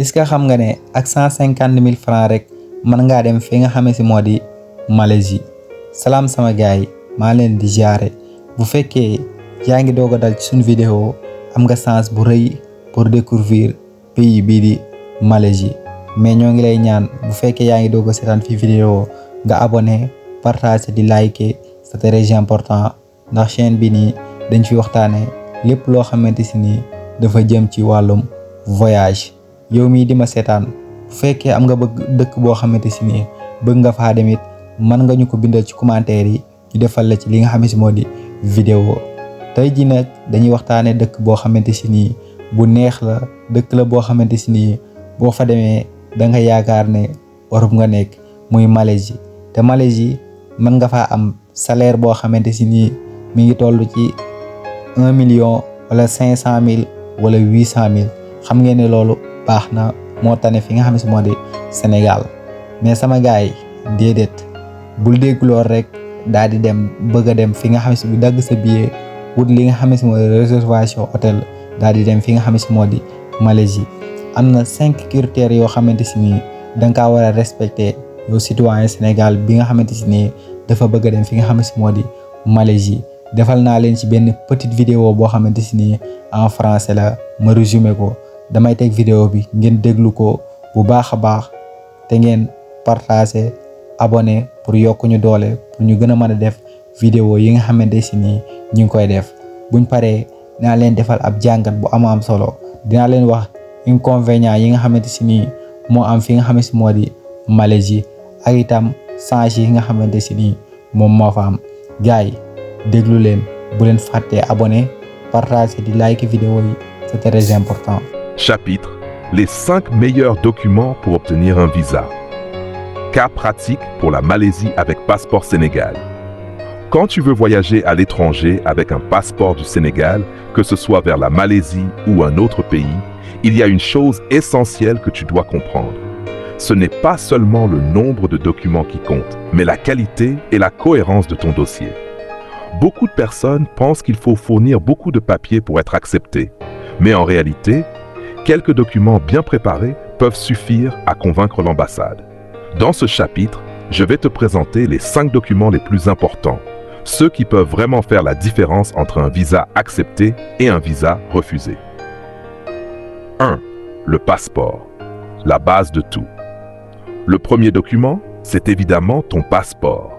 est-ce que xam nga ne ak 150 000 francs rek mën ngaa dem fi nga xamee si moo di Malaisie. salaam sama gars yi maa leen di jaare bu fekkee yaa ngi doog a dal ci suñu vidéo am nga chance bu rëy pour découvrir pays bii di Malaisie mais ñoo ngi lay ñaan bu fekkee yaa ngi doog a seetaan fi vidéo nga abonné partager di liker c'est très important ndax chaîne bi nii dañ fi waxtaane lépp loo xamante si nii dafa jëm ci wàllum voyage. yow mii di ma seetaan bu fekkee am nga bëgg dëkk boo xamante si nii bëgg nga faa demit mën nga ñu ko bindal ci commentaire yi ñu defal la ci li nga xam si moo di vidéo. tey ji nag dañuy waxtaane dëkk boo xamante si nii bu neex la, dëkk la boo xamante si nii boo fa demee da nga yaakaar ne Europe nga nekk, muy Malaisie. te Malaisie mën nga faa am salaire boo xamante si nii mi ngi toll ci 1 million wala 500 000 wala 800 000. xam ngeen ne loolu baax na, moo tane fi nga xam si moo di Sénégal. mais sama gars yi déedéet bul dégg lool rek daal di dem bëgg a dem fi nga xam si bu dagg sa billet wut li nga xam si moo di réservation hôtel daal di dem fi nga xam si moo di Malaisie. am na 5 critères yoo xamante si nii da nga kaa war a respecter yow citoyen Sénégal bi nga xamante si nii dafa bëgg a dem fi nga xam si moo di Malaisie. defal naa leen ci benn petite vidéo boo xamante si nii en français la, ma résumé ko. damay teg vidéo bi ngeen déglu ko bu baax a baax te ngeen partager abonné pour yokku ñu doole pour ñu gën a mën a def vidéo yi nga xamante si nii ñu ngi koy def. buñ paree dinaa leen defal ab jàngat bu am solo, dinaa leen wax inconvénients yi nga xamante si nii moo am fi nga xamante si moo di Malaisie ak itam change yi nga xamante si nii moom moo fa am. gars yi déglu leen, bu leen fàttee abonné, partager di like vidéo yi, c'est très important. Chapitre: les 5 meilleurs documents pour obtenir un visa. Cas pratique pour la Malaisie avec passeport Sénégal. Quand tu veux voyager à l'étranger avec un passeport du Sénégal, que ce soit vers la Malaisie ou un autre pays, il y a une chose essentielle que tu dois comprendre. Ce n'est pas seulement le nombre de documents qui compte, mais la qualité et la cohérence de ton dossier. Beaucoup de personnes pensent qu'il faut fournir beaucoup de papiers pour être accepté, mais en réalité, quelques documents bien préparés peuvent suffire à convaincre l'ambassade. Dans ce chapitre, je vais te présenter les 5 documents les plus importants, ceux qui peuvent vraiment faire la différence entre un visa accepté et un visa refusé. 1. Le passeport, la base de tout. Le premier document, c'est évidemment ton passeport.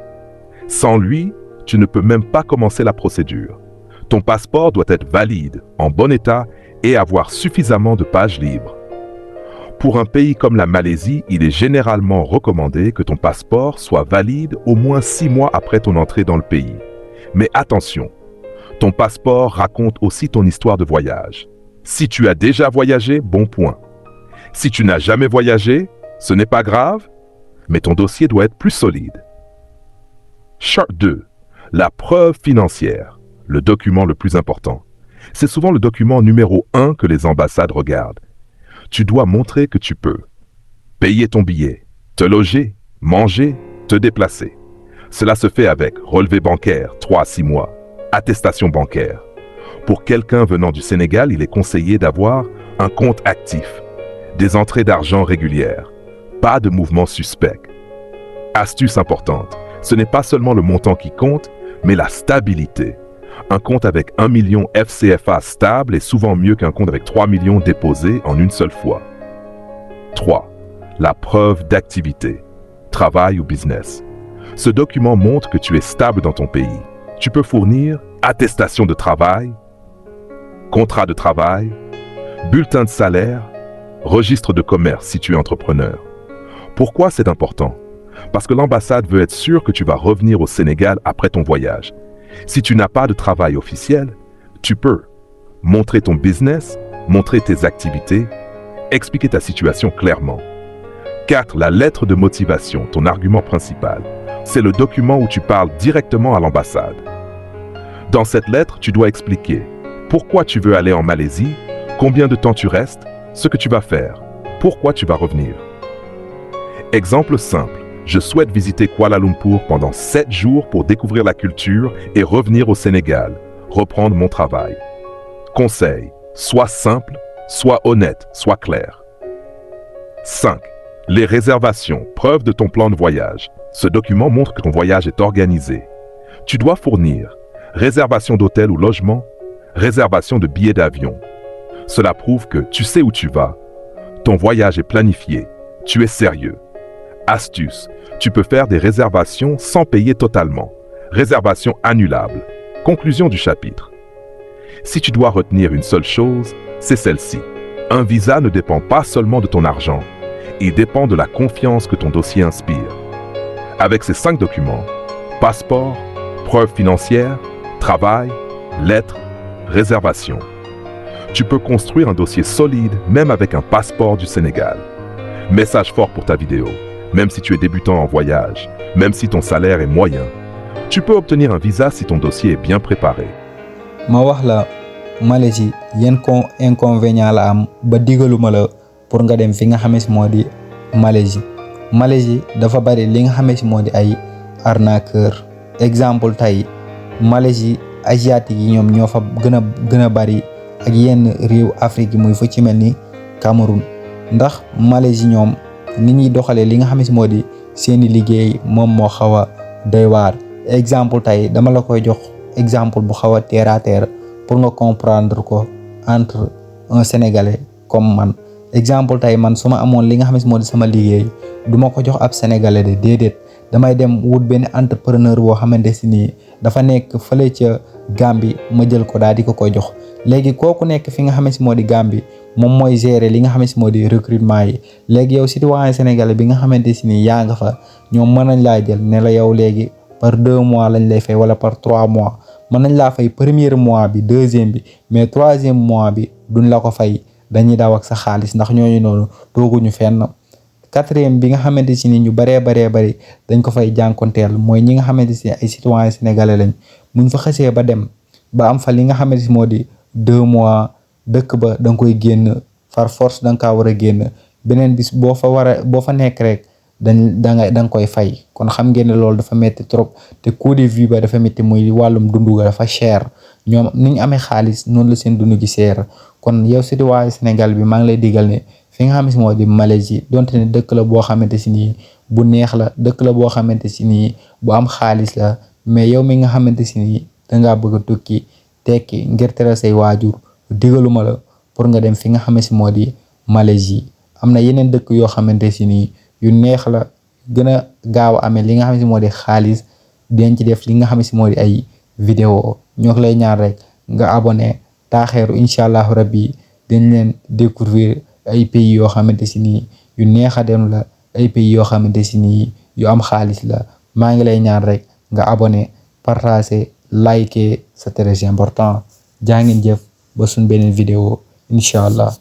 Sans lui, tu ne peux même pas commencer la procédure. Ton passeport doit être valide, en bon état et avoir suffisamment de pages libres. Pour un pays comme la Malaisie, il est généralement recommandé que ton passeport soit valide au moins 6 mois après ton entrée dans le pays. Mais attention, ton passeport raconte aussi ton histoire de voyage. Si tu as déjà voyagé, bon point. Si tu n'as jamais voyagé, ce n'est pas grave, mais ton dossier doit être plus solide. Chart 2. La preuve financière, le document le plus important. C'est souvent le document numéro 1 que les ambassades regardent. Tu dois montrer que tu peux payer ton billet, te loger, manger, te déplacer. Cela se fait avec relevé bancaire, 3 à 6 mois, attestation bancaire. Pour quelqu'un venant du Sénégal, il est conseillé d'avoir un compte actif, des entrées d'argent régulières, pas de mouvements suspects. Astuce importante, ce n'est pas seulement le montant qui compte, mais la stabilité. Un compte avec 1 million FCFA stable est souvent mieux qu'un compte avec 3 millions déposés en une seule fois. 3. La preuve d'activité, travail ou business. Ce document montre que tu es stable dans ton pays. Tu peux fournir attestation de travail, contrat de travail, bulletin de salaire, registre de commerce si tu es entrepreneur. Pourquoi c'est important? Parce que l'ambassade veut être sûre que tu vas revenir au Sénégal après ton voyage. Si tu n'as pas de travail officiel, tu peux montrer ton business, montrer tes activités, expliquer ta situation clairement. 4. La lettre de motivation, ton argument principal. C'est le document où tu parles directement à l'ambassade. Dans cette lettre, tu dois expliquer pourquoi tu veux aller en Malaisie, combien de temps tu restes, ce que tu vas faire, pourquoi tu vas revenir. Exemple simple. Je souhaite visiter Kuala Lumpur pendant 7 jours pour découvrir la culture et revenir au Sénégal, reprendre mon travail. Conseil, sois simple, sois honnête, sois clair. 5. Les réservations, preuve de ton plan de voyage. Ce document montre que ton voyage est organisé. Tu dois fournir réservation d'hôtel ou logement, réservation de billets d'avion. Cela prouve que tu sais où tu vas. Ton voyage est planifié. Tu es sérieux. Astuce, tu peux faire des réservations sans payer totalement. Réservation annulable. Conclusion du chapitre. Si tu dois retenir une seule chose, c'est celle-ci. Un visa ne dépend pas seulement de ton argent, il dépend de la confiance que ton dossier inspire. Avec ces 5 documents, passeport, preuve financière, travail, lettres, réservation, tu peux construire un dossier solide même avec un passeport du Sénégal. Message fort pour ta vidéo. Même si tu es débutant en voyage, même si ton salaire est moyen, tu peux obtenir un visa si ton dossier est bien préparé. ma wax la Malaisie yan inconvénient la am ba digaluma la pour nga dem fi nga xamé ci modi Malaisie dafa bari li nga xamé ci modi ay arnaqueur. Exemple tay Malaisie asiatique yi ñom ñofa gëna bari ak yenn réew Afrique muy fu ci melni Cameroun ndax Malaisie ñom ni ñi doxale li nga xamé ci modi seeni liggéey mom mo xawa doy war. Exemple tay dama la koy jox exemple bu xawa terre à terre pour nga comprendre ko entre un Sénégalais comme man. Exemple tay man suma amone li nga xamé modi sama liggéey duma ko jox ab Sénégalais de dédét damay dem wut ben entrepreneur bo xamante ci ni dafa nek fele ci Gambie ma jël ko daal di ko koy jox. Légui koku nek fi nga xamé modi Gambie mom moy gérer li nga xamé modi recrutement yi. Légui yow citoyen sénégalais bi nga xamante ci ni ya nga fa ñom mën nañ la jël né la yow légui par 2 mois lañ lay fay wala par 3 mois. Mën nañ la fay premier mois bi, deuxième bi, mais troisième mois bi duñ la ko fay dañuy daw ak sa xaalis ndax ñooñu noonu tooguñu fenn. Quatrième bi nga xamante ci ni ñu bari dañ ko fay jankonteel mooy ñi nga xamante ci ay citoyen sénégalais lañ buñ fa xësee ba dem ba am fa li nga xamante modi 2 mois dëkk ba dang koy génn par force dang ka wara génn benen bis bo fa nek rek dang koy fay. Kon xam ngeen ne loolu dafa metti trop te coût de vie ba dafa metti muy walum dundu ga dafa cher ñom niñ amé xaalis non la seen dundu gi cher. Kon yow citoyen Sénégal bi ma ngi lay digal ne fi nga xamante modi Malaisie donte ne dëkk la bo xamante ci ni bu neex la dëkk la bo xamante ci ni bu am xaalis la mais yow mi nga xamante ci ni da nga bëgg tukki tekki ngir tere say waajur digaluma la pour nga dem fi nga xamante modi Malaisie. Amna yeneen dëkk yoo xamante ci ni yu neex la gëna gaaw amé li nga xamante modi xaalis den ci def li nga xamante modi ay vidéo ñok lay ñaan rek nga abonné taaxeeru inshallah rabbi dañ leen découvrir ay pays yoo xamante ci ni yu neex a dem la ay pays yoo xamante ci ni yu am xaalis la. maa ngi lay ñaan rek nga abonné partager liker c'est très important. jaa ngeen jëf ba suñ beneen vidéo inshallah.